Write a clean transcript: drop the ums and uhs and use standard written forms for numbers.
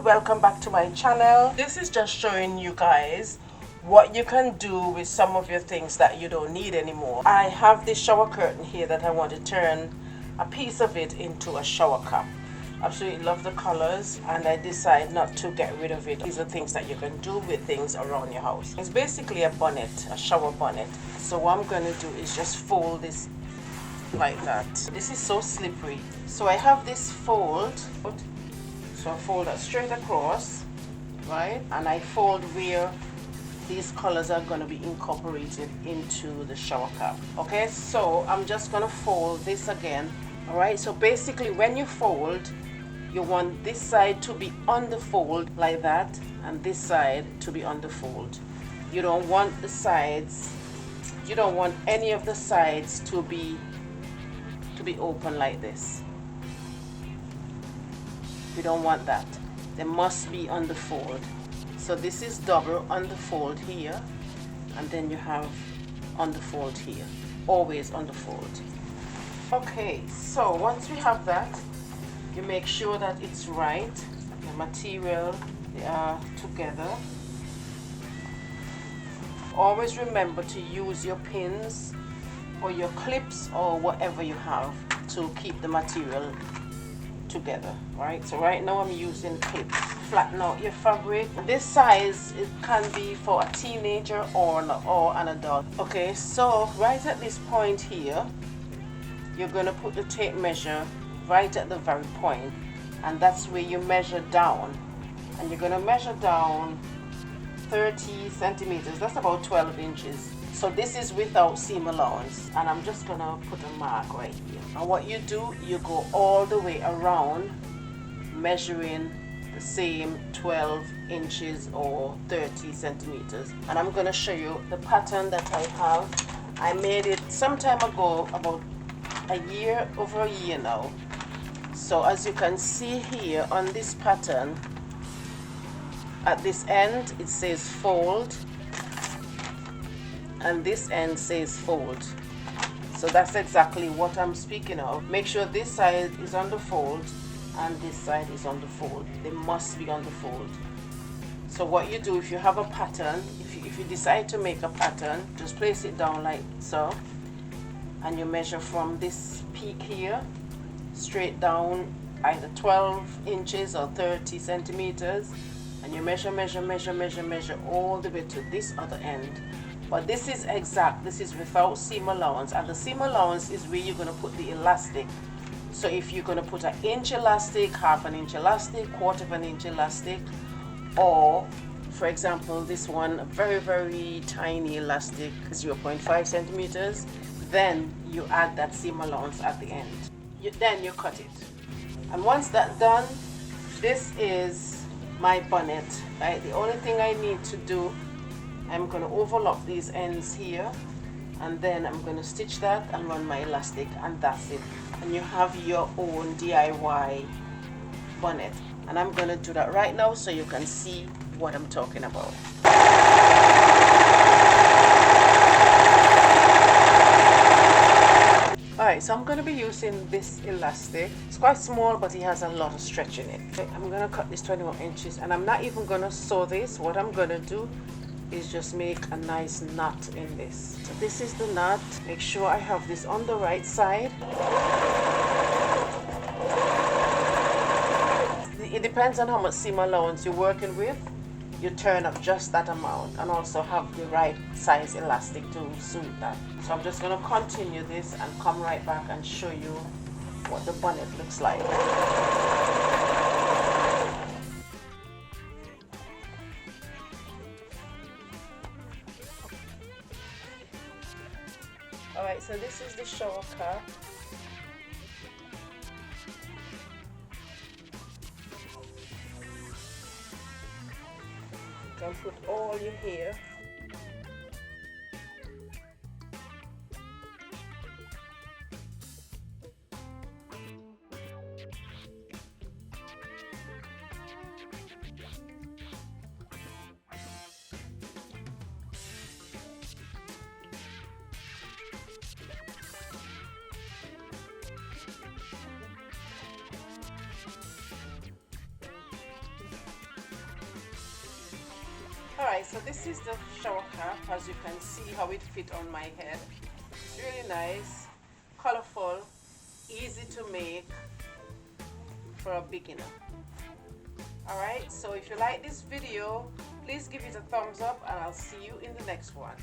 Welcome back to my channel. This is just showing you guys what you can do with some of your things that you don't need anymore. I have this shower curtain here that I want to turn a piece of it into a shower cap. Absolutely love the colors, and I decide not to get rid of it. These are things that you can do with things around your house. It's basically a bonnet, a shower bonnet. So what I'm going to do is just fold this like that. This is so slippery. So I have this fold. So I fold that straight across, right? And I fold where these colors are going to be incorporated into the shower cap. Okay, so I'm just going to fold this again. All right, so basically when you fold, you want this side to be on the fold like that, and this side to be on the fold. You don't want the sides, you don't want any of the sides to be open like this. You don't want that. They must be on the fold. So this is double on the fold here, and then you have on the fold here, always on the fold. Okay, so once we have that, you make sure that it's right, the material, they are together. Always remember to use your pins or your clips or whatever you have to keep the material together. Right, so right now I'm using clips. Flatten out your fabric. This size, it can be for a teenager or an adult. Okay, so right at this point here, you're going to put the tape measure right at the very point, and that's where you measure down, and you're going to measure down 30 centimeters. That's about 12 inches. So this is without seam allowance, and I'm just going to put a mark right here. And what you do, you go all the way around, measuring the same 12 inches or 30 centimeters. And I'm going to show you the pattern that I have. I made it some time ago, about over a year now. So as you can see here on this pattern, at this end it says fold, and this end says fold. So that's exactly what I'm speaking of. Make sure this side is on the fold and this side is on the fold. They must be on the fold. So what you do, if you have a pattern, if you decide to make a pattern, just place it down like so, and you measure from this peak here straight down either 12 inches or 30 centimeters, and you measure all the way to this other end. But this is exact, this is without seam allowance, and the seam allowance is where you're going to put the elastic. So if you're going to put an inch elastic, half an inch elastic, quarter of an inch elastic, or for example this one, a very tiny elastic, 0.5 centimeters, then you add that seam allowance at the end. Then you cut it. And once that's done, this is my bonnet, right? The only thing I need to do, I'm going to overlock these ends here, and then I'm going to stitch that and run my elastic, and that's it. And you have your own DIY bonnet. And I'm going to do that right now so you can see what I'm talking about. Alright, so I'm going to be using this elastic. It's quite small, but it has a lot of stretch in it. Okay, I'm going to cut this 21 inches, and I'm not even going to sew this. What I'm going to do is just make a nice knot in this. So this is the knot. Make sure I have this on the right side. It depends on how much seam allowance you're working with. You turn up just that amount, and also have the right size elastic to suit that. So I'm just going to continue this and come right back and show you what the bonnet looks like. Alright, so this is the shower cap. You can put all your hair. so this is the shower cap. As you can see how it fit on my head. It's really nice, colorful, easy to make for a beginner. Alright, so if you like this video, please give it a thumbs up and I'll see you in the next one.